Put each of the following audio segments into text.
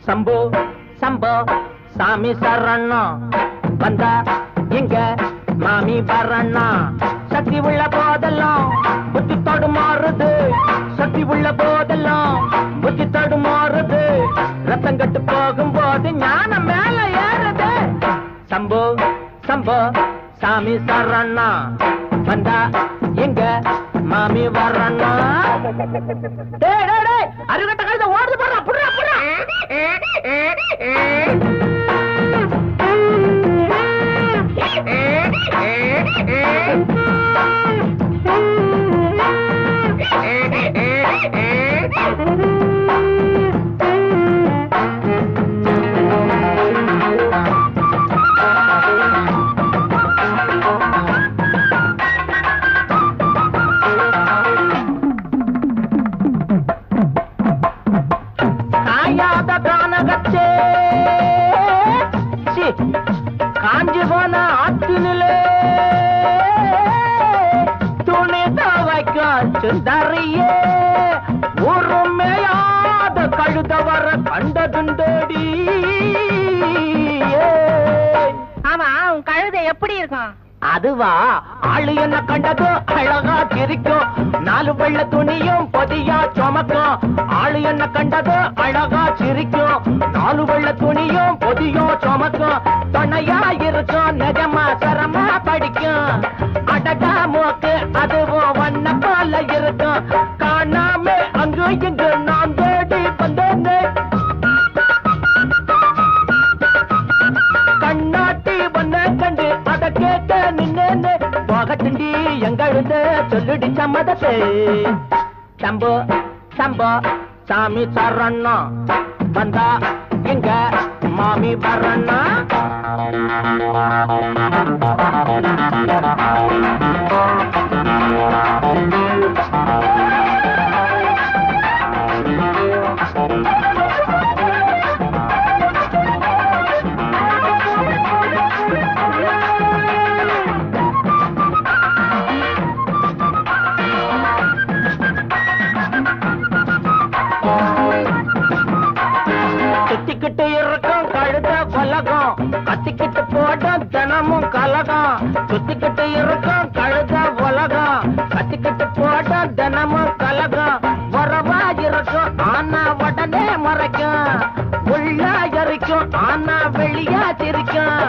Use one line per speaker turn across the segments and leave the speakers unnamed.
சம்போ சம்போ சாமி சரணம் வந்தா எங்க மாமி வரண்ணா சக்தி உள்ள போதெல்லாம் புத்தி தடுமாறுது சக்தி உள்ள போதெல்லாம் புத்தி தடுமாறுது ரத்தம் கட்டு போகும்போது ஞானம் மேல ஏறுது சம்போ சம்போ சாமி சரணா வந்தா எங்க மாமி வரண்ணா அருகட்ட கழுத ஓடுது போடுறா புடுறா புடுறா காஞ்சி போன ஆத்தினிலே துணி துவைக்க சுந்தரியே உரிமையாத கழுத வர கண்டதுண்டடி.
ஆமா உன் கழுதை எப்படி இருக்கும்?
அதுவா ஆளு என்ன கண்டதோ அழகா சிரிக்கும் நாலு வெள்ள துணியும் பொதியா சுமக்கும் ஆளு என்ன கண்டதோ அழகா சிரிக்கும் நாலு வெள்ள துணியும் பொதியும் சுமக்கும் துணையா இருக்கும் நிஜமா சரமா படிக்கும் அடகா மூக்கு அதுவும் வண்ண போல இருக்கும் காணாம அங்கு இங்கு நான் தேடி வந்தேன் கண்ணாட்டி வண்ண கண்டு அத கேட்ட நின்னே போகட்டுண்டி எங்கழுத சொல்லுடி சம்மதத்தை சம்போ சம்போ சாமி சரணா வந்தா எங்க மாமி வரண்ணா சுத்திக்கிட்டு இருக்கும் கழுத கொலகம் கத்திக்கிட்டு போடும் தினமும் கலகம் சுத்திக்கிட்டு இருக்கும் கழுத உலகம் கத்திக்கிட்டு போடும் தினமும் கலகம் வரவா இருக்கும் ஆனா உடனே மறைக்கும் உள்ளா எரிக்கும் ஆனா வெளியா சிரிக்கும்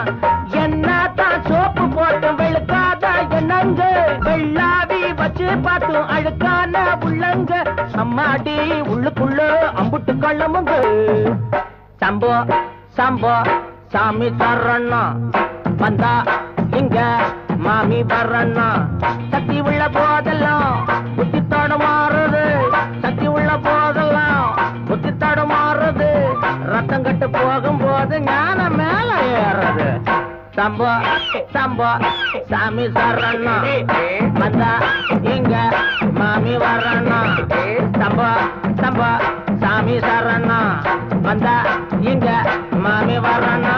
என்னதான் சோப்பு போட்டு வெளுக்காத என்னங்க வெள்ளாவி வச்சு பார்த்து அழுக்கான உள்ளங்க அம்மாடி உள்ளுக்குள்ள அம்புட்டு கள்ளமுங்க சம்போ சம்போ சாமி சரணா வந்தா இங்க மாமி வரண்ணா சக்தி உள்ள போதெல்லாம் புத்தி தடுமாறுது சக்தி உள்ள போதெல்லாம் புத்தி தடுமாறுது ரத்தம் கட்டு போகும்போது ஞானம் மேல ஏறுது சம்போ சம்போ சாமி சரணா வந்தா இங்க மாமி வரண்ணா சம்போ சம்போ சாமி சரணா வந்தா இங்க மாமி வரண்ணா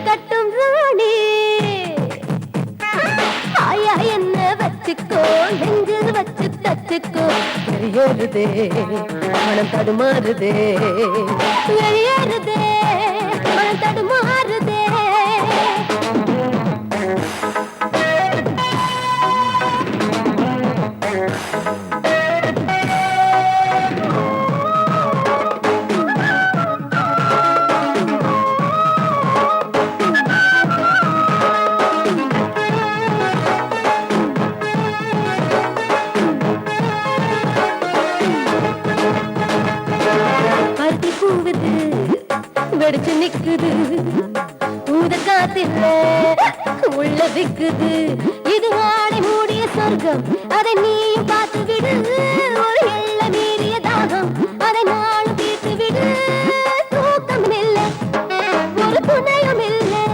கட்டும் ராணி ஆயா என்ன வச்சுக்கோ நெஞ்சு வச்சு தச்சுக்கோ வெளியேறுதே மனம் தடுமாறுதே வெளியேறுதே மனம் தடுமாறுதே படிச்சு நிக்குது ஊத காத்தில்ல உள்ள விக்குது இது ஆடை மூடிய சொர்க்கம் அதை நீயும் பார்த்து விடு ஒரு எல்ல மீறிய தாகம் அதை நானும் தீர்த்து விடு தூக்கம் இல்லை ஒரு துணையும் இல்லை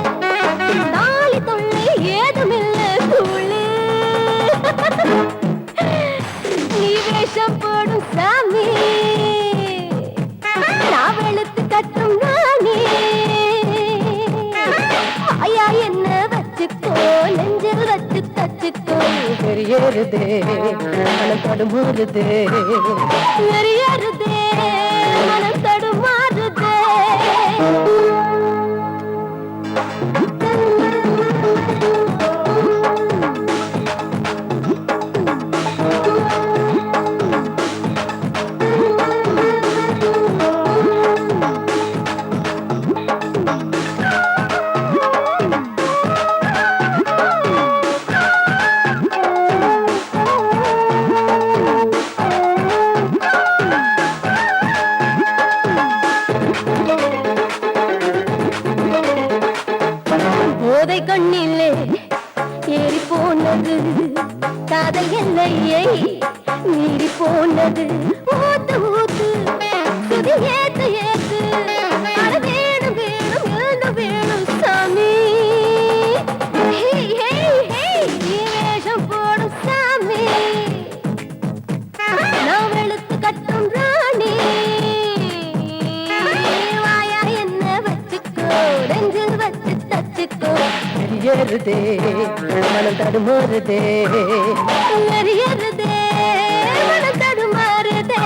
நாளை தொல்லை ஏதும் இல்லை கூழு நீ வேஷம் போடும் சாமி நான் வெளுத்து கட்டும் நானே ஐயா என்ன வச்சுக்கோ நெஞ்சில் வச்சு தச்சுக்கோ வெறியேறுதே மனம் தடுமாறுதே வெறியேறுதே மனம் தடுமாறுதே போதை கண்ணிலே ஏறி போனது காதல் எல்லையை மீறி போனது ஊத்து ஊத்து சுதி ஏத்து ஏத்து அட வேணும் வேணும் எழுந்து வேணும் சாமி ஹே ஹே ஹே நீ வேஷம் போடும் சாமி நான் வெளுத்து கட்டும் ராணி வாயா என்ன வச்சுக்கோ நெஞ்சில் வச்சு தச்சுக்கோ வெறியேறுதே மனம் தடுமாறுதே வெறியேறுதே மனம் தடுமாறுதே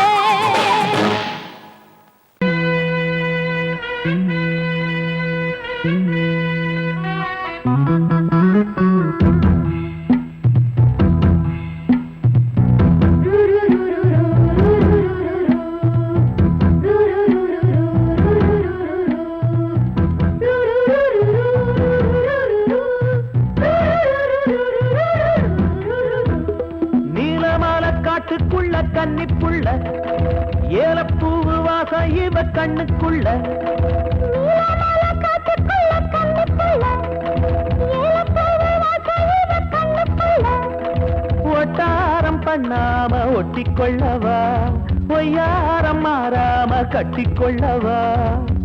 நீலமல காட்டுக்குள்ள கன்னிப்புள்ள ஏலப்பூவு வாசம் இவ கண்ணுக்குள்ள ஒட்டாரம் பண்ணாம ஒட்டிக்கொள்ளவா பொய்யாரம் மாறாம கட்டிக்கொள்ளவா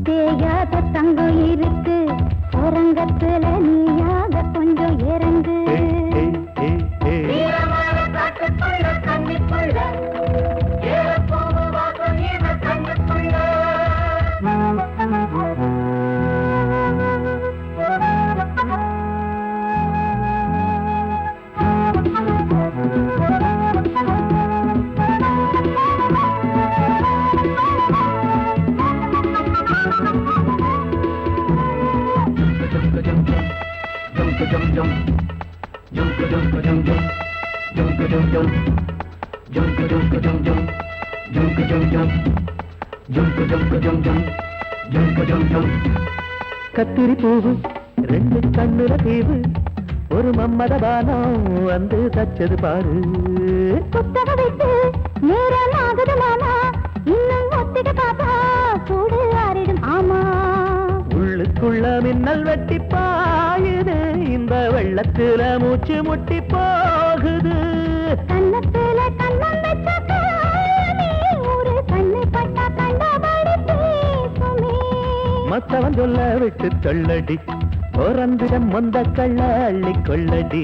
தேயாத தங்கம் இருக்கு உறங்கத்துல நீயாக கொஞ்சம் இறங்கு
கத்திரி பூவு ரெண்டு கண்ணுல தீவு ஒரு மம்மத பானம் வந்து தச்சது பாரு
புத்தக விட்டு நேரம் ஆகுது மாமா இன்னும் ஒத்திக பாப்பா கூடு ஆறிடும் ஆமா
உள்ளுக்குள்ள மின்னல் வெட்டி பாயுது இந்த வெள்ளத்துல மூச்சு முட்டி போகுது
கண்ணத்துல கண்ணம் வச்ச காயமே ஒரு கண்ணு பட்டா கண்டபடி பேசுமே
மத்தவன் சொல்ல விட்டு சொல்லடி ஓரந்திடம் மொந்த கள்ள அள்ளி கொள்ளடி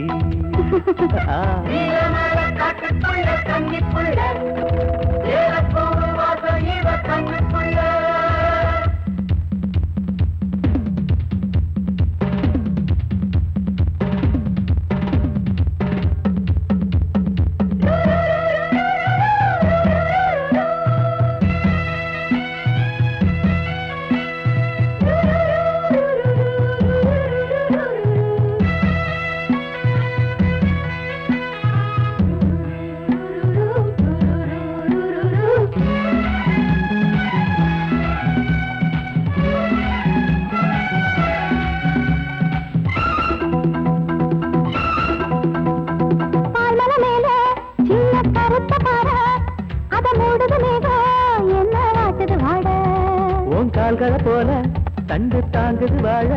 பறக்குது வாழ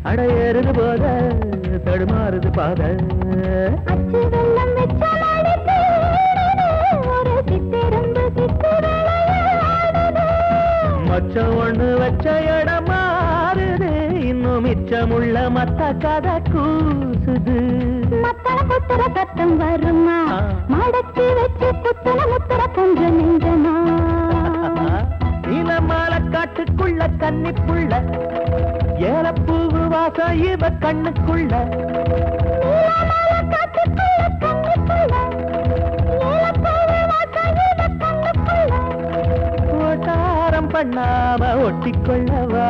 அட ஏறுது போத தடுமாறுது பாத
அச்சு வெள்ளம் வெச்ச நாளைக்கு ஒரு சித்திரம்பு சித்து விளையாடுது.
மச்சம் ஒண்ணு வச்ச இடம் மாறுது இன்னும் மிச்சமுள்ள மத்த கதை கூசுது
மத்தள புத்தர சத்தம் வருமா மடக்கி வச்சு புத்தல முத்தர கொஞ்சம் நெஞ்சமா
நீலமால காட்டுக்குள்ள கன்னிப்புள்ள ஏலப்பூவு வாசம் இவ கண்ணுக்குள்ள ஓட்டாரம் பண்ணாம ஒட்டிக்கொள்ளவா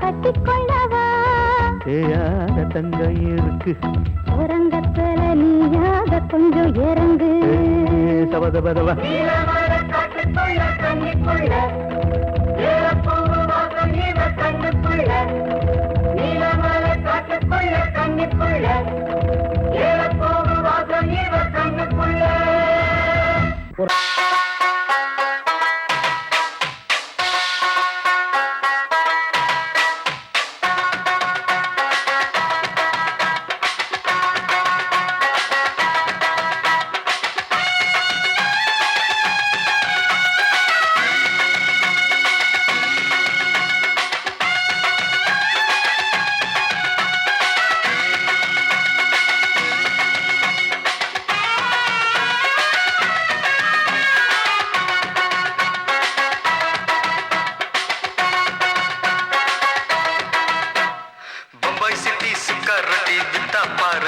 கட்டிக்கொள்ளவா
தேயாத தங்கம் இருக்கு
உறங்கத்துல நீயாக கொஞ்சம் இறங்கு
சபதபதவா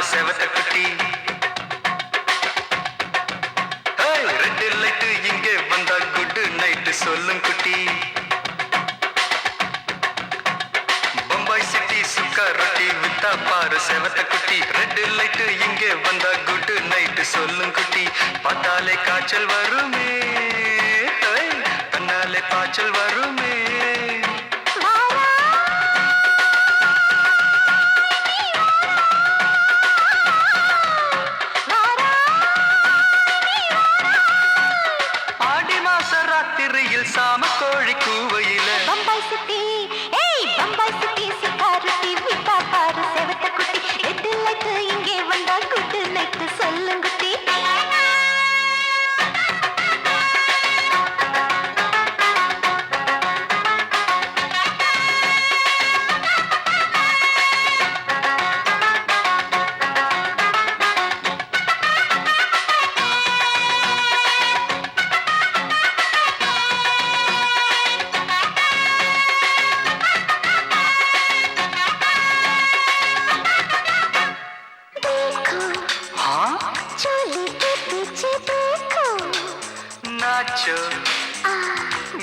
செவத்த குட்டி ரெண்டு லைட்டு இங்கே வந்தா குட் நைட் சொல்லும் குட்டி பம்பாய் சிட்டி சுக்கா ரொட்டி வித்தா பாரு செவத்த குட்டி ரெண்டு லைட்டு இங்கே வந்தா குட் நைட் சொல்லும் குட்டி பார்த்தாலே காய்ச்சல் வருமே தன்னாலே பாய்ச்சல் வருமே சாம கோழி கூவையில
பம்பாய் சிட்டி பம்பாய் சிட்டி சிக்காரத்தி விட்டா பாரு செவத்த குட்டி ரெட்டு லைட்டு இங்கே வந்தா குட்டு நைட்டு சொல்லுங்குட்டி
नाचो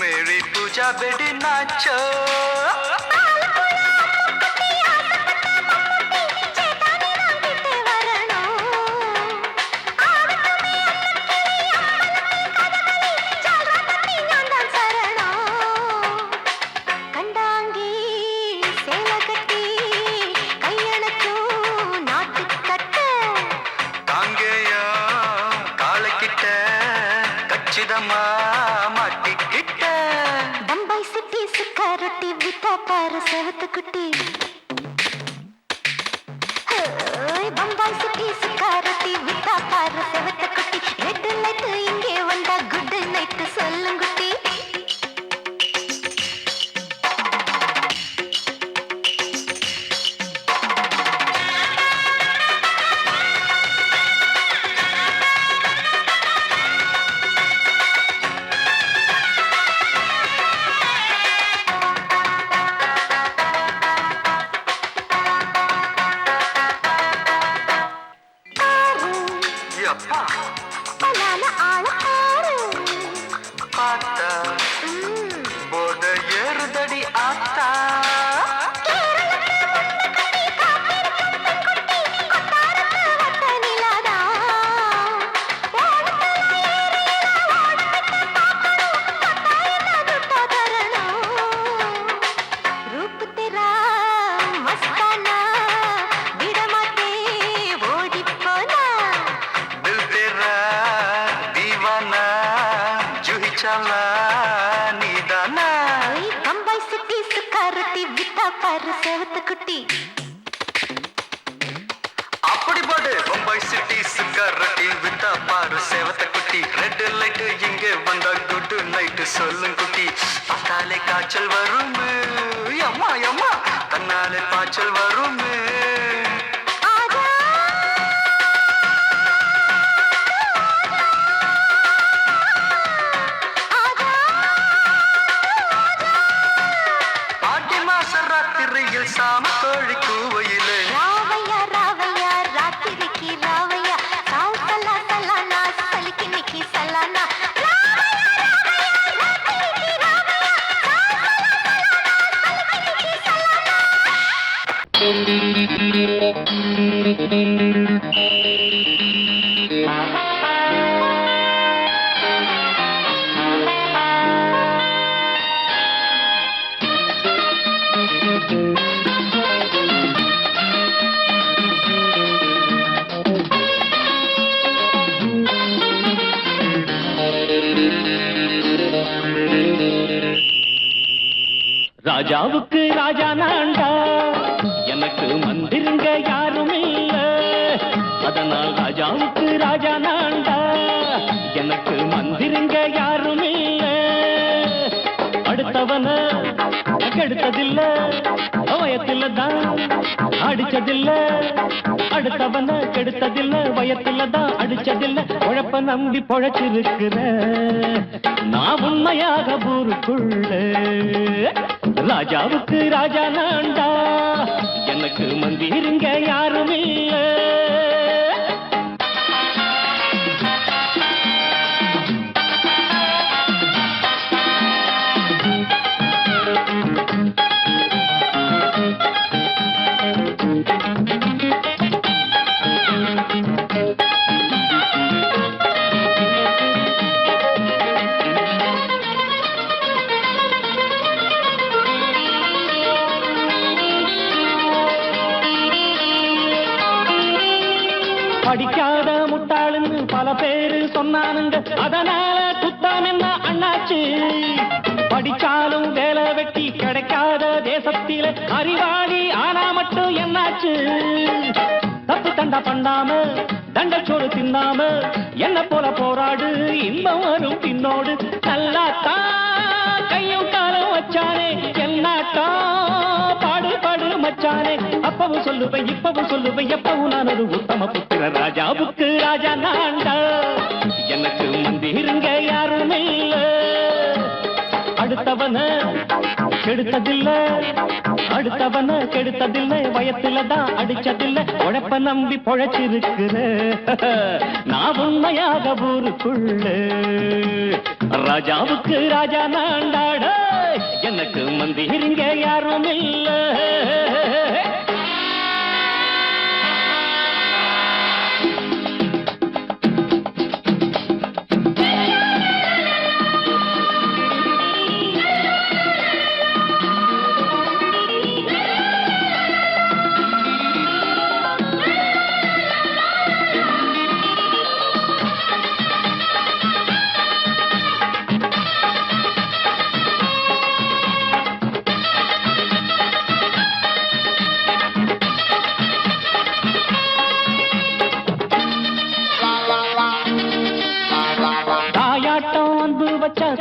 मेरी पूजा बेटी नाचो மாட்டிக்கிட்ட
பம்பாய் சிட்டி சிக்காரத்தி விட்டா பாரு செவத்து குட்டி பம்பாய் சிட்டி சிக்காரத்தி விட்டா பாரு செவத்து குட்டி ரெட்டு லைட்டு இங்கே வந்தா குட் நைட்டு சொல்லுங்குட்டி குட்டி
அப்படி போடு பம்பாய் சிட்டி சுக்கா ரொட்டி வித்தா பாரு சேவத்த குட்டி ரெட் லைட் இங்கே வந்தா குட் நைட் சொல்லும் குட்டி பார்த்தாலே காய்ச்சல் வருமே அம்மா அம்மா தன்னாலே பாய்ச்சல் வருமே சாம கோழி கூவையிலே
ராவையா ராவையா ராத்திரிக்கு ராவையா சால் சலா சலானா சலிக்கு நிக்கி சலானா
ராஜாவுக்கு ராஜா நான்டா எனக்கு மந்திருங்க யாரும் இல்ல அதனால் ராஜாவுக்கு ராஜா நான்டா எனக்கு மந்திருங்க யாரும் இல்ல அடுத்தவன கெடுத்ததில்ல வயத்தில தான் அடிச்சதில்ல அடுத்தவன கெடுத்ததில்ல வயத்தில தான் அடிச்சதில்ல உழப்ப நம்பி பொழைச்சிருக்கிற நான் உண்மையாக ஊருக்குள்ள ராஜாவுக்கு ராஜா நான்டா எனக்கு மந்திருங்க யாரும் இல்ல படிக்காத முட்டாளுன்னு பல பேரு சொன்னானுங்க அதனால குத்தம் என்ன அண்ணாச்சு படிச்சாலும் வேலை வெட்டி கிடைக்காத தேசத்தில அறிவாளி ஆனா மட்டும் என்னாச்சு தப்பு தண்டா பண்ணாம தண்டச்சோறு தின்னாம என்ன போல போராடு இன்பம் வரும் பின்னோடு நல்லாத்தான் கையும் காலம் வச்சானே என்னாட்டா பாடு பாடு மச்சானே அப்பவும் சொல்லுவேன் இப்பவும் சொல்லுவேன் எப்பவும் நான் ஒரு உத்தம புத்திர ராஜாவுக்கு ராஜா நான்டா எனக்கு மந்திருங்க யாரும் இல்ல அடுத்தவன கெடுத்ததில்ல அடுத்தவன கெடுத்ததில்லை வயத்துல தான் அடிச்சதில்லை உழைப்ப நம்பி பொழைச்சிருக்கிற நான் உண்மையாக ஊருக்குள்ள ராஜாவுக்கு ராஜா நான்டாட எனக்கு மந்திருங்க யாரும் இல்ல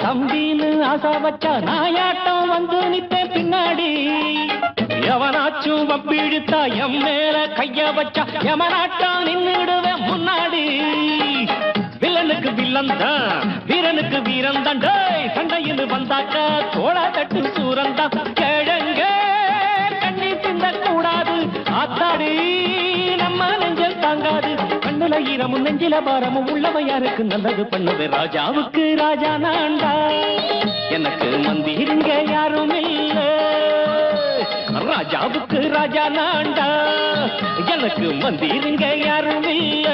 தம்பின்னு ஆசா வச்சா நாயாட்டம் வந்து நிப்பேன் பின்னாடி எவனாச்சும் வப்பிழுத்தா எம் மேல கைய வச்சா எவனாட்டம் நின்னுடுவேன் முன்னாடி வில்லனுக்கு வில்லன் தான் வீரனுக்கு வீரன் தான் சண்டையில் வந்தாக்கா தோளா தட்டு சூரன் தான் கிழங்க கண்ணி சிந்த கூடாது ஆத்தாடி நம்ம நெஞ்சல் தாங்காது கண்ணுல ஈரமும் நெஞ்சில பாரமும் உள்ளவ யாருக்கு நல்லது பண்ணது ராஜாவுக்கு ராஜா நான்டா எனக்கு மந்திருங்க யாரும் இல்ல ராஜாவுக்கு ராஜா நான்டா எனக்கு மந்திருங்க யாரும் இல்ல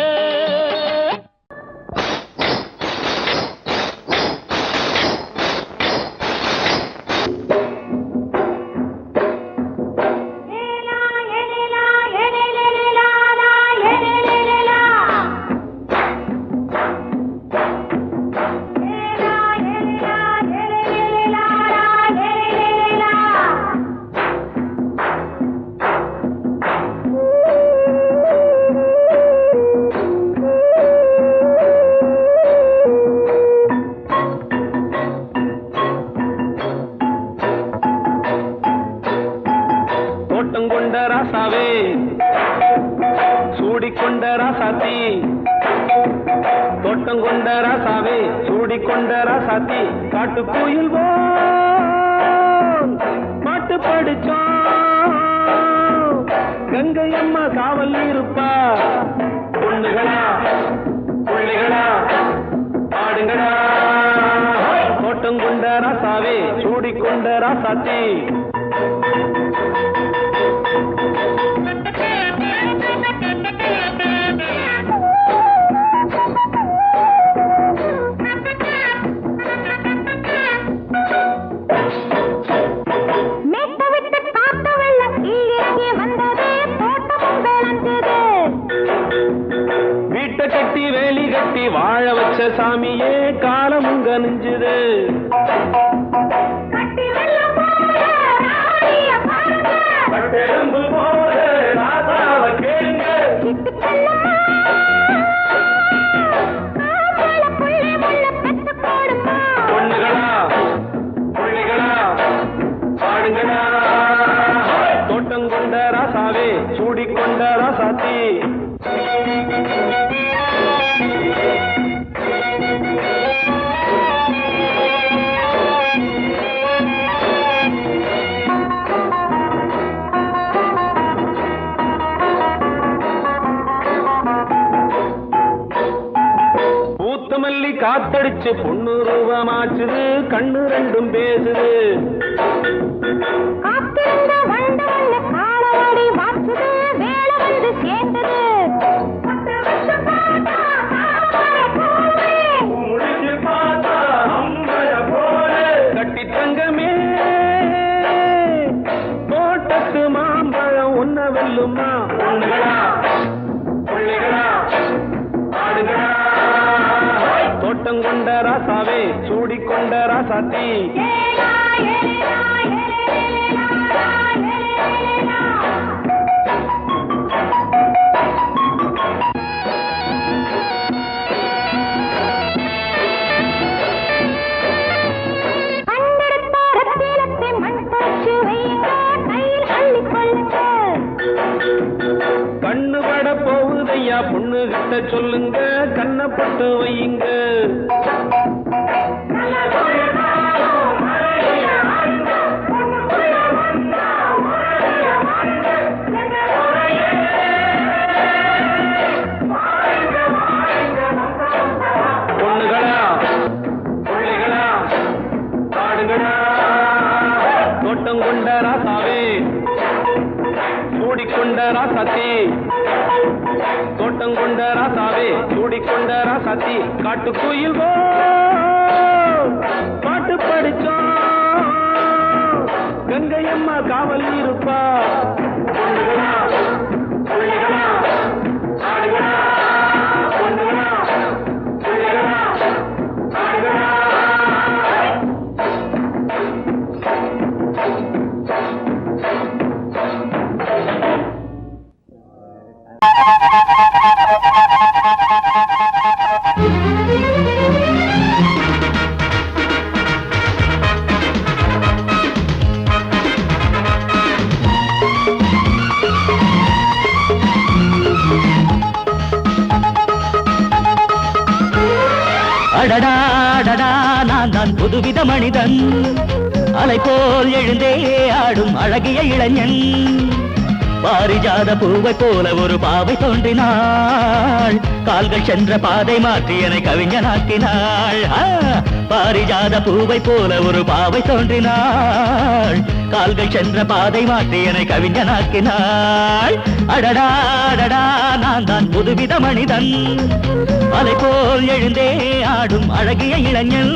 சூடிக்கொண்ட ராசாத்தி தோட்டம் கொண்ட ராசாவே சூடிக்கொண்ட ராசாத்தி காட்டு கோயில் பாட்டு படிச்சோம் கங்கை அம்மா காவல் இருப்பா பொண்ணுகளா பிள்ளைகளா ஆடுங்களா தோட்டம் கொண்ட ராசாவே சூடிக்கொண்ட ராசாத்தி வீட்டை கட்டி வேலி கட்டி வாழ வச்ச சாமியே காலமும் கனிஞ்சுது பொண்ணுகளா பிள்ளைகளா பாடுங்களா தோட்டம் கொண்ட ராசாவே சூடிக்கொண்ட ராசாத்தி பூத்தமல்லி காத்தடிச்சு பொண்ணு ரூபமாச்சுது கண்ணு ரெண்டும் பேசுது கட்டி தங்கமே தோட்டத்து மாம்பழம் உன்ன வெல்லுமா பொண்ணுகளா பிள்ளைகளா ஆடுகளா தோட்டம் கொண்ட ராசாவே சூடிக்கொண்ட ராசாத்தி கண்ணு பட போகுதையா பொண்ணு கிட்ட சொல்லுங்க கண்ணப்பட்டு வையுங்க பொண்ணுகளா பிள்ளைகளா பாடுங்களா தோட்டம் கொண்ட ராசாவே சூடிக்கொண்ட ராசாத்தி தோட்டம் கொண்ட ராசாவே சூடிக்கொண்ட ராசாத்தி காட்டு கோயில் பாட்டு படிச்சோம் கங்கை அம்மா காவல் இருப்பா பொண்ணுகளா பிள்ளைகளா ஆடுகளா பொண்ணுகளா பிள்ளைகளா ஆடுகளா
அடடா நான் தான் புதுவித மனிதன் அலை போல் எழுந்தே ஆடும் அழகிய இளைஞன் பாரிஜாத பூவை போல ஒரு பாவை தோன்றினாள் கால்கள் சென்ற பாதை மாற்றி என்னை கவிஞனாக்கினாள் பாரிஜாத பூவை போல ஒரு பாவை தோன்றினாள் கால்கள் சென்ற பாதை மாற்றி என்னை கவிஞனாக்கினாள் அடடா நான் தான் புதுவித மனிதன் அலை போல் எழுந்தே ஆடும் அழகிய இளைஞன்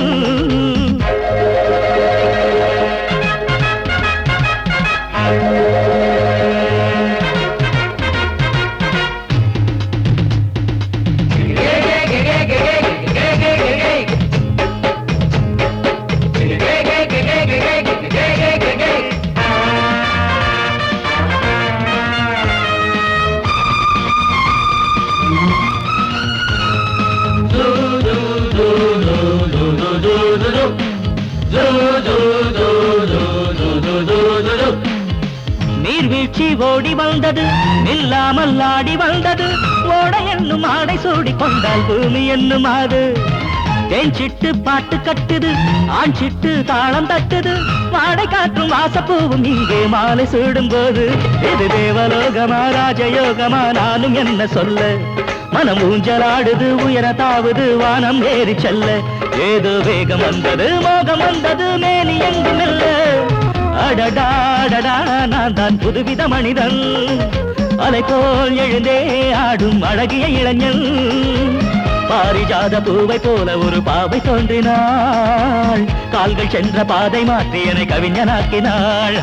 ஓடி வந்தது நில்லாமல் ஆடி வந்தது ஓடை என்னும் ஆடை சூடி கொண்டால் பூமி என்னும் ஆடு தேன் சிட்டு பாட்டு கட்டுது ஆண் சிட்டு தாளம் தட்டுது வாடை காற்றும் வாசப்பூவும் இங்கே மாலை சூடும் போது இது தேவலோகமா ராஜயோகமா நானும் என்ன சொல்ல மனம் ஊஞ்சலாடுது உயர தாவுது வானம் ஏறி செல்ல ஏதோ வேகம் வந்தது மோகம் வந்தது மேனி எங்கு மெல்ல அடடாடடா நான் தான் புதுவித மனிதன் அலை போல் எழுந்தே ஆடும் அழகிய இளைஞன் பாரிஜாத பூவை போல ஒரு பாவை தோன்றினாள் கால்கள் சென்ற பாதை மாற்றி என்னை கவிஞனாக்கினாள்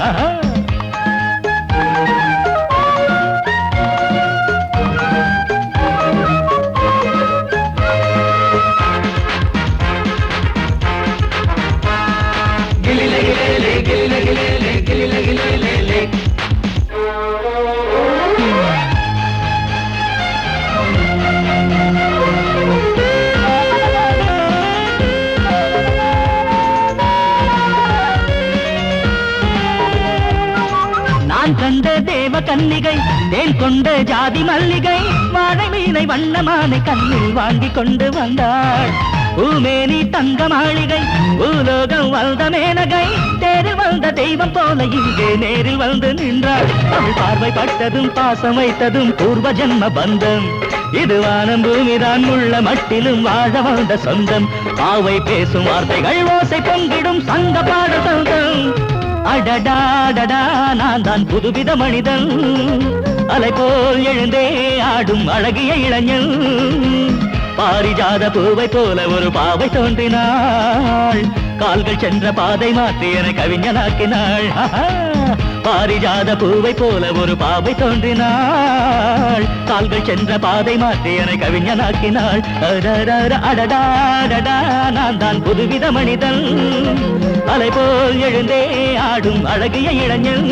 கண்ட தேவ கன்னிகை தேன் கொண்ட ஜாதி மல்லிகை வாழை மீனை வண்ணமானை கண்ணில் வாங்கி கொண்டு வந்தாள் பூமேனி தங்க மாளிகை பூலோகம் வந்த மேனகை தேரில் வந்த தெய்வம் போல இங்கே நேரில் வந்து நின்றாள் அவள் பார்வைப்பட்டதும் பாசம் வைத்ததும் பூர்வ ஜென்ம பந்தம் இது வானம் பூமிதான் உள்ள மட்டிலும் வாழ வந்த சொந்தம் பாவை பேசும் வார்த்தைகள் ஓசை பொங்கிடும் சங்க பாட சொந்தம் அடடாடடா நான் தான் புதுவித மனிதன் அலை போல் எழுந்தே ஆடும் அழகிய இளைஞன் பாரிஜாத பூவை போல ஒரு பாவை தோன்றினாள் கால்கள் சென்ற பாதை மாற்றி என கவிஞனாக்கினாள் பாரிஜாத பூவை போல ஒரு பாவை தோன்றினாள் கால்கள் சென்ற பாதை மாற்றி என கவிஞனாக்கினாள் அடடாடடா நான் தான் புதுவித மனிதன் அலை போல் எழுந்தே ஆடும் அழகிய இளைஞன்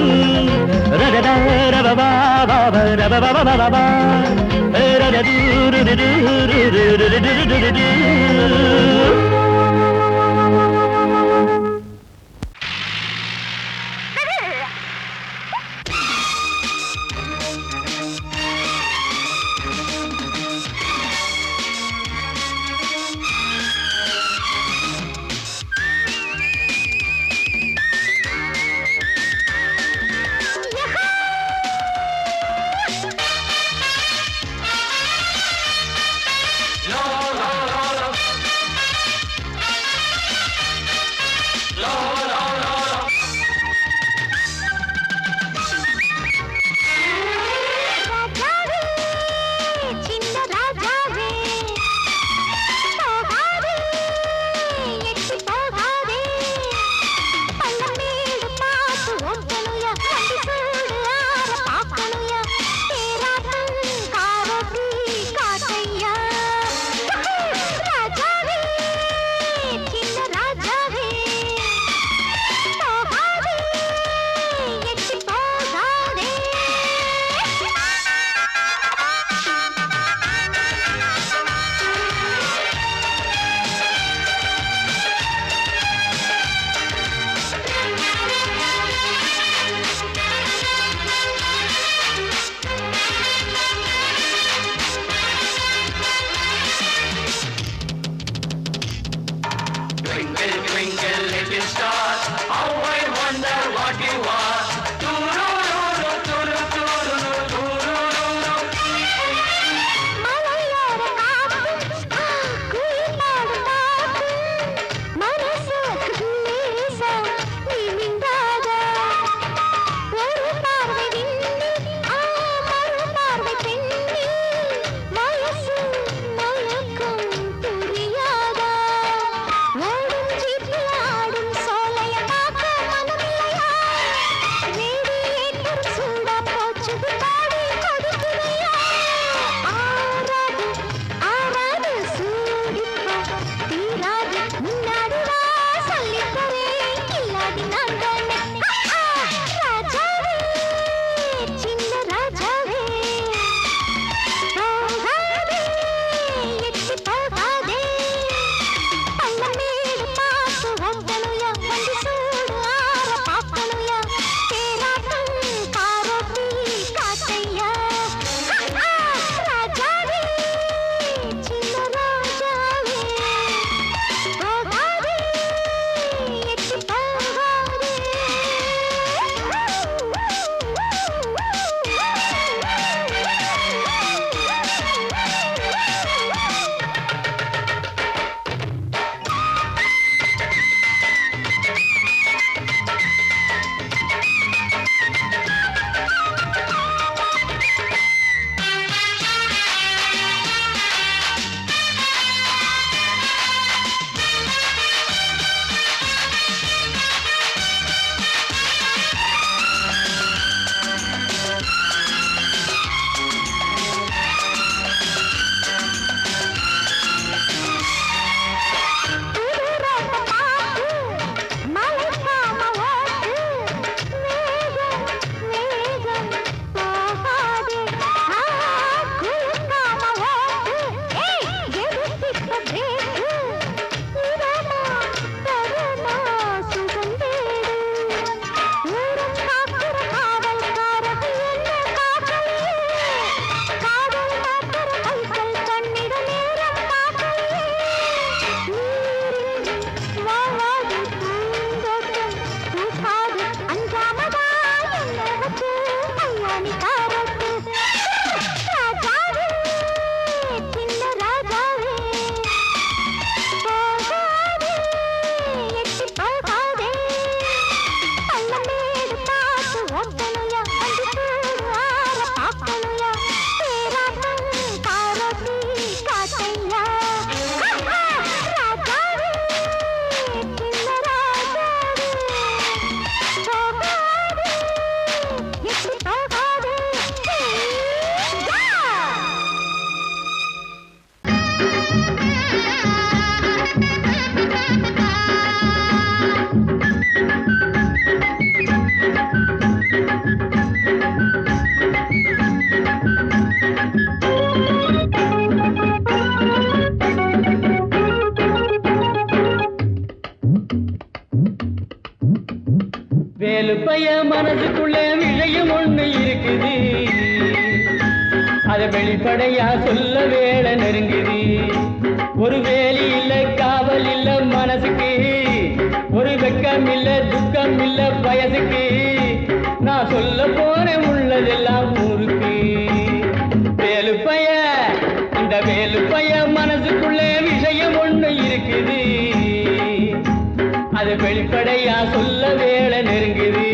வேலு பைய மனசுக்குள்ள விஷயம் ஒண்ணு இருக்குது, அதை வெளிப்படையா சொல்ல வேலை நெருங்குது. ஒரு வேலி இல்ல காவல் இல்ல மனசுக்கு, ஒரு வெக்கம் இல்ல துக்கம் இல்ல வயசுக்கு, நான் சொல்ல போறேன் உள்ளதெல்லாம் ஊருக்கு. வேலு பைய, இந்த வேலு பைய மனசுக்குள்ள விஷயம் ஒண்ணு இருக்குது, அது வெளிப்படையா சொல்ல வேலை நெருங்குது.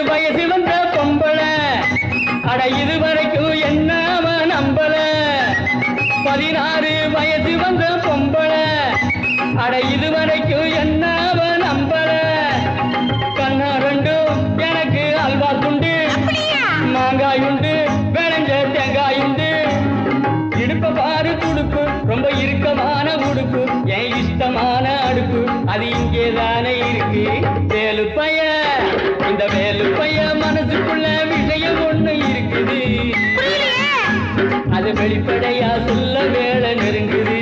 வயசு வந்த பொம்பள, அட இதுவரைக்கும் என்ன நம்பல. 16 வயசு வந்த பொம்பள, அட இதுவரைக்கும் என்ன நம்பல. கண்ணா ரெண்டும் எனக்கு அல்வா துண்டு, மாங்காய் உண்டு விளைஞ்ச தேங்காய் உண்டு. இடுப்ப பாரு துடுப்பு, ரொம்ப இறுக்கமான உடுப்பு, என் இஷ்டமான அடுப்பு, அது இங்கேதானே இருக்கு. வேலு பைய, இந்த வேலு பைய மனசுக்குள்ள விஷயம் ஒண்ணு இருக்குது, அது வெளிப்படையா சொல்ல வேலை நெருங்குது.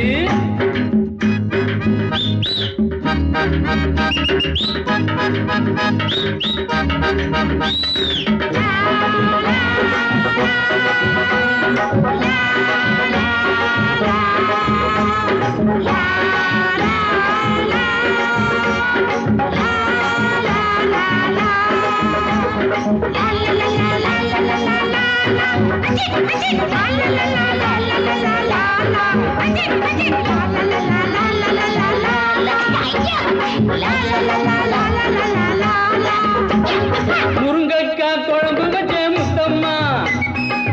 முருங்கக்காய் குழம்பு வச்ச முத்தம்மா,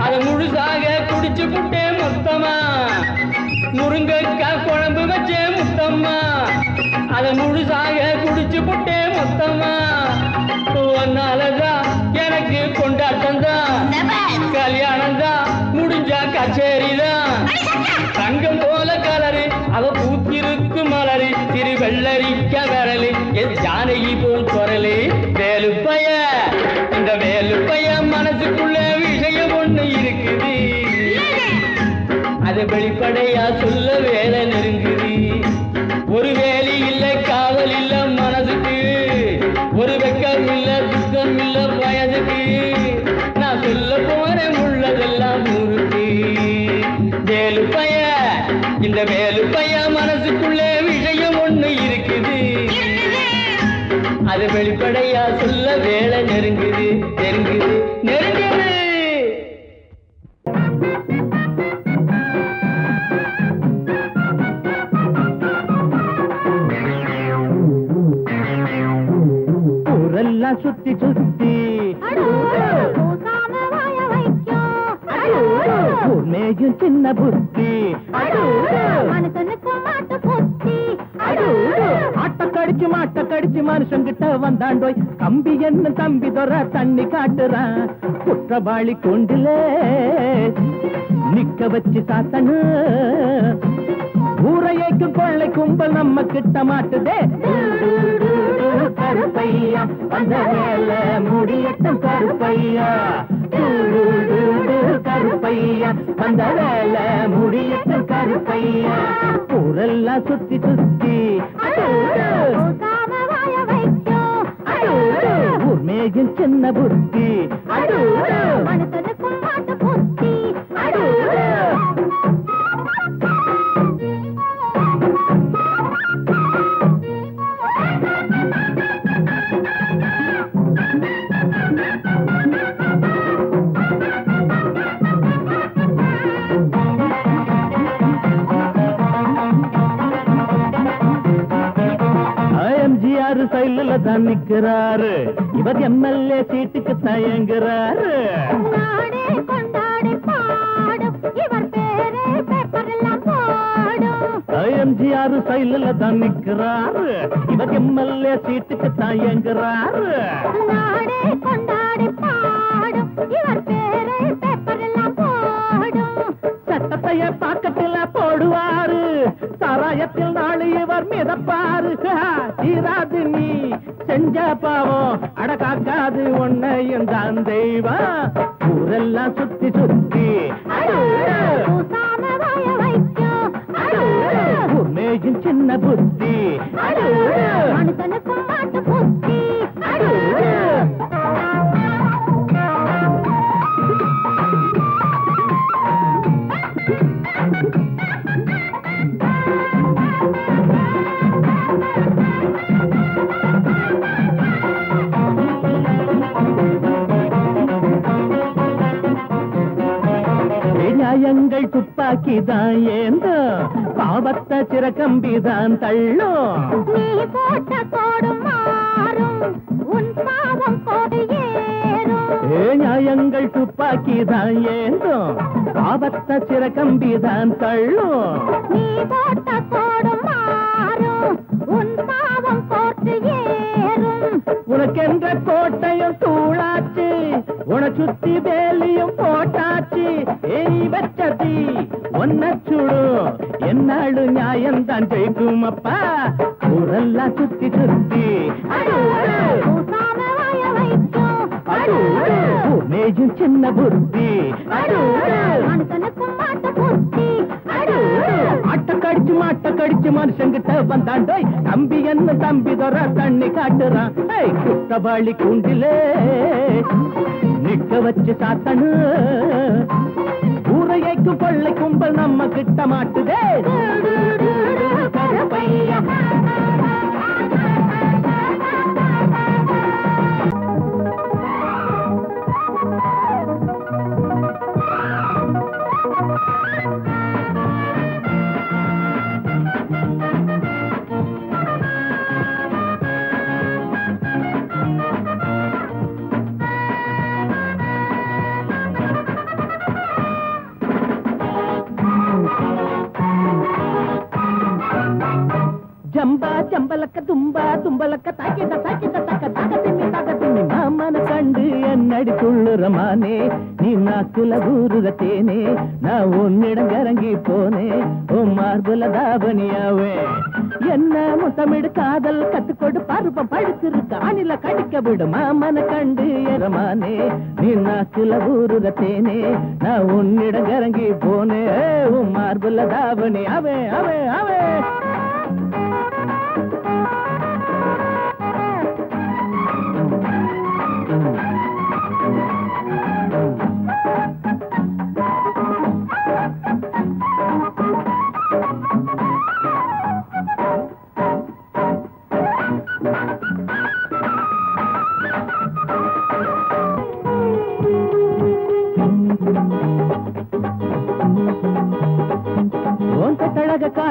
அதை முழுசாக குடிச்சு புட்டே மொத்தமா. முருங்கக்காய் குழம்பு வச்ச முத்தம்மா, அதை முழுசாக குடிச்சு புட்டே மொத்தமா. ஒன்னாலதான் எனக்கு கொண்டாட்டம் தான், கல்யாணம் தான் முடிஞ்சா கச்சேரிதான். தங்கம் போல கலரு அவ பூத்திருக்கு மலரு, திரு வெள்ளரிக்க விரலு என் ஜானகி போல் குரலு. வேலு பைய, இந்த வேலு பைய மனசுக்குள்ள விஷயம் ஒண்ணு இருக்குது, அது வெளிப்படையா சொல்ல வேலை நெருங்குது. ஒரு வேலி இல்ல காவல் இல்ல மனசுக்கு, ஒரு வெக்கம் இல்ல துக்கம் இல்ல வயதுக்கு, நான் சொல்ல போறேன் உள்ளதெல்லாம் ஊருக்கு. வேலு பைய, இந்த வேலு பைய மனசுக்குள்ள விஷயம் ஒண்ணு இருக்குது, அது வெளிப்படையா சொல்ல வேலை நெருங்குது நெருங்குது நெருங்குது. ஊரெல்லாம் சுத்தி சுத்தி மேயும் சின்ன புத்தி, ஆட்ட கடிச்சு மனுஷங்கிட்ட வந்தாண்டோய். கம்பி என்ன தம்பி தொற தண்ணி காட்டுறான், குற்றவாளி கொண்டுல நிக்க வச்சு சாத்தனு
ஊரையைக்கு கொள்ளை கும்பல் நம்ம கிட்ட மாட்டுதே கருப்பையா வந்த வேலை முடியட்டும் கருப்பையா கருப்பையா வந்த வேலை முடியட்டும் கருப்பையா ஊரெல்லாம் சுத்தி சுத்தி ஊர் மேகின் சின்ன புத்தி
மனசனுக்கும் மாட்டு புத்தி
சைல தான் நிக்கிறாரு இவர் எம்எல்ஏ சீட்டுக்கு தயங்குறாரு
நாடே கொண்டாடி பாடும் இவர் பேரே பேப்பரெல்லாம் போடும்
எம்ஜிஆர் சைல தான் நிக்கிறாரு இவர் எம்எல்ஏ சீட்டுக்கு தயங்குறாரு
நாடே கொண்டாடி பாடும் இவர் பேரே பேப்பரெல்லாம் போடும்
சட்டத்தைய பாக்கத்தில் போடுவாரு சாராயத்தில் நாளை இவர் மிதப்பாரு தீராது நீ செஞ்ச பாவம் அடக்காக்காது உன்னையும் தான் தெய்வம் ஊரெல்லாம் சுத்தி சுத்தி ஊர்மேயும் சின்ன புத்தி
மனுஷனுக்கும் மாட்டு புத்தி
நியாயங்கள் துப்பாக்கிதான் ஏந்தோ பாவத்தை சிறக்கம்பிதான் தள்ளும்
நீ போட்ட கோடு மாறும் உன் பாவம் கோடு ஏறும்
நியாயங்கள் துப்பாக்கிதான் ஏந்தோ பாவத்தை சிறக்கம்பிதான் தள்ளும்
நீ போட்ட கோடு மாறும் உன் பாவம் கோட்டு ஏறும்
உனக்கென்ற கோட்டையும் தூளாச்சு உன சுத்தி வேலியும் போட்டாச்சு ஏய் வெச்சதி ஒன்ன சுடு என்னாடு நியாயம்தான் ஜெயிக்கும் அப்பா ஊரெல்லாம் சுத்தி சுத்தி மேஜும் சின்ன புத்தி
மனுஷனுக்கும் மாட்டு புத்தி
மாட்ட கடிச்சு மனுஷங்கிட்ட வந்தாண்டோய் தம்பி என்ன தம்பி தர தண்ணி காட்டுறான் குற்றவாளி கூண்டிலே நிக்க வச்சு சாத்தனு ஊரையைக்கு கொள்ளை கும்பல் நம்ம கிட்ட மாட்டுதே கருப்பையா ஜம்பா ஜம்பலக்க தும்பா தும்பலக்க தாக்கிட்ட தாக்கிட்ட தக்க தக்க திம்மி மாமன கண்டு என்னடி துள்ளுறமானே நீ நாக்குல ஊருக தேனே நான் உன்னிடம் இறங்கி போனே உன் மார்புல தாபனியாவே என்ன முத்தமிடு காதல் கத்துக்கொடு பருப்பம் படுத்திருக்க அணில கடிக்க விடு மாமன கண்டு எரமானே நீ நாக்குல ஊருக தேனே நான் உன்னிடம் இறங்கி போனே உன் மார்புல தாபனி அவே அவே அவே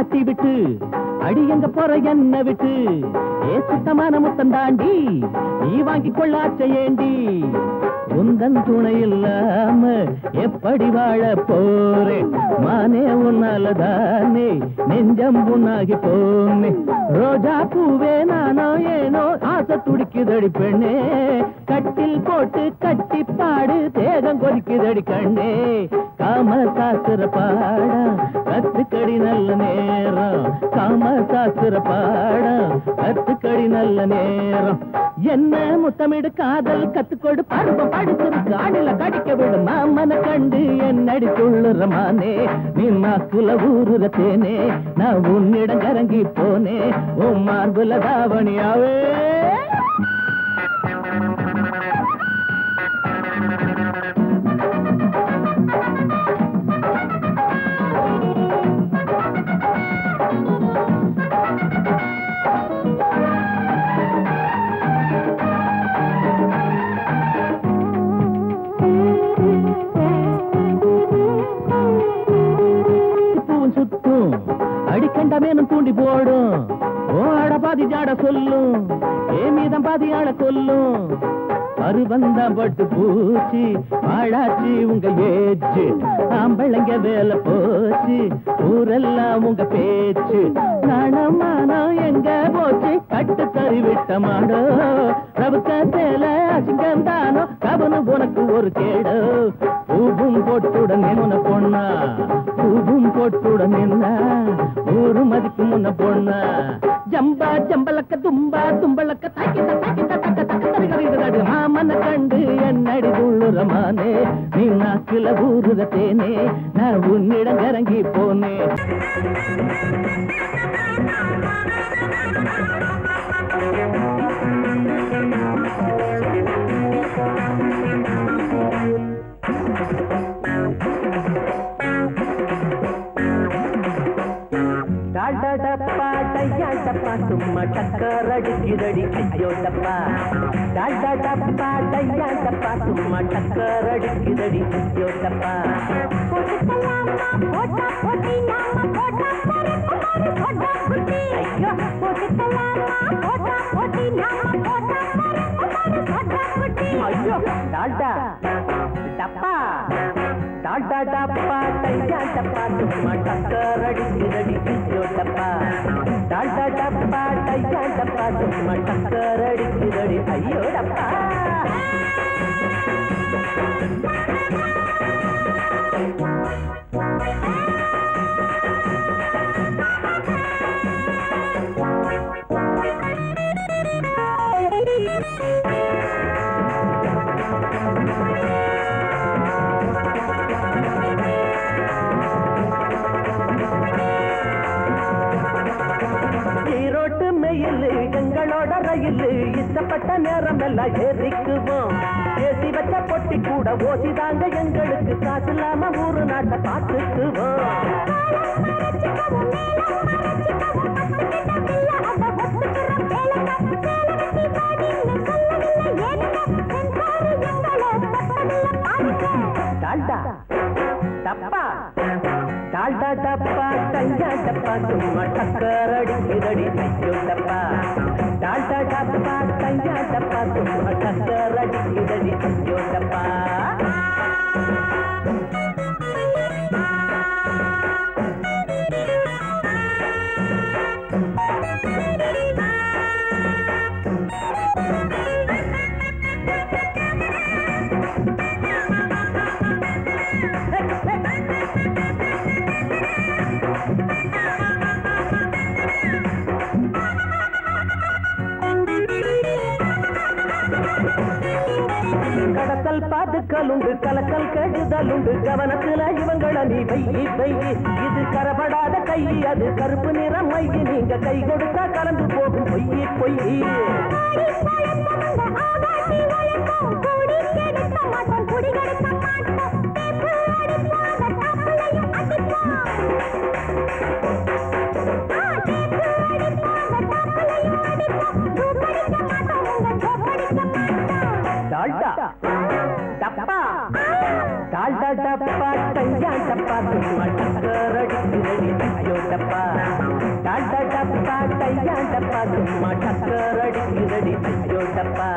காட்டி விட்டு அடி எங்க போற என்ன விட்டு ஏ சுத்தமான முத்தம் தாண்டி நீ வாங்கி கொள்ளாச்ச ஏண்டி உந்தன் துணை இல்லாம எப்படி வாழ போறேன் மானே உன்னாலதானே நெஞ்சம் புண்ணாகி போனே ரோஜா பூவே நானோ ஏனோ ஆசை துடிக்குதடி பெண்ணே கட்டில் போட்டு கட்டி பாடு தேகம் கொதிக்குதடி கண்ணே காம சாஸ்திர பாடம் கத்துக்கடி நல்ல நேரம் காம சாஸ்திர பாடம் கத்துக்கடி நல்ல நேரம் என்ன முத்தமிடு காதல் கத்துக்கொடு பருவம் படிச்சிருக்கு ஆடில கடிக்க விடும் மாமன கண்டு என்னடி துள்ளுறமானே நீ நாக்குல ஊருற தேனே நான் உன்னிடம் கரங்கி போனே உன் மார்புல தாவணியாவே அடிக்கண்டமேனும் தூண்டி போடும் ஓட பாதி ஜாட சொல்லும் ஏ மீதம் பாதி ஆள கொல்லும் பருவந்தான் பட்டு பூச்சி ஆளாச்சி உங்க ஏச்சு ஆம்பளைங்க வேலை போச்சு ஊரெல்லாம் உங்க பேச்சு நாணமானம் எங்க போச்சு கட்டு தறி விட்ட மாடோ ரவுக்க சேல அசிங்கம் தானோ கவனு உனக்கு ஒரு கேடோ பூவும் போட்டுடன் என்ன பொண்ணா பூவும் போட்டுடன் என்ன ஊரு மதிக்கு முன்ன பொண்ணா ஜம்பா ஜம்பலக்க தும்பா தும்பலக்க தாக்கிட்ட தாக்கிட்ட தக்க தக்க தருகிறது மாமன கண்டு என்னடி துள்ளுறமானே நீ நாக்குல ஊருக தேனே நான் உன்னிடம் இறங்கி போனே டப்பா சும்மா டக்கர் அடிக்குதடி ஐயோ டப்பா டப்பா டையா டப்பா சும்மா டக்கர் அடிக்குதடி ஐயோ டப்பா ஐயோ டாடா டப்பா டாடா டப்பா டையா டப்பா சும்மா டக்கர் அடிக்குதடி ஐயோ டப்பா டாடா டப்பா டையா டப்பா சும்மா டக்கர் அடிக்குதடி ஐயோ டப்பா எங்களோட ரயில் இஷ்டப்பட்ட நேரம் எல்லாம் ஏறிக்குவோம் ஏசி வச்ச பொட்டி கூட ஓசிதாங்க எங்களுக்கு காசு இல்லாம ஊரு நாட்டை பார்த்துக்குவோம் டால்டா டப்பா டால்டா டப்பா டையா டப்பா சும்மா டக்கர் அடிக்குதடி ஐயோ டப்பா டால்டா டப்பா டையா டப்பா சும்மா டக்கர் அடிக்குதடி ஐயோ டப்பா கடத்தல் பாதுக்கலுண்டு கலக்கல் கெடுதலுண்டு கவனத்துல இவங்கள நீ வையி வையி இது கரபடாத கை அது கருப்பு நிறம் மையி நீங்க கை கொடுத்தா கலந்து போகும் பொய்யி பொய்யி டப்பா டால்டா டப்பா டையா டப்பா சும்மா டக்கர் அடிக்குதடி ஐயோ டப்பா டால்டா டப்பா டையா டப்பா சும்மா டக்கர் அடிக்குதடி ஐயோ டப்பா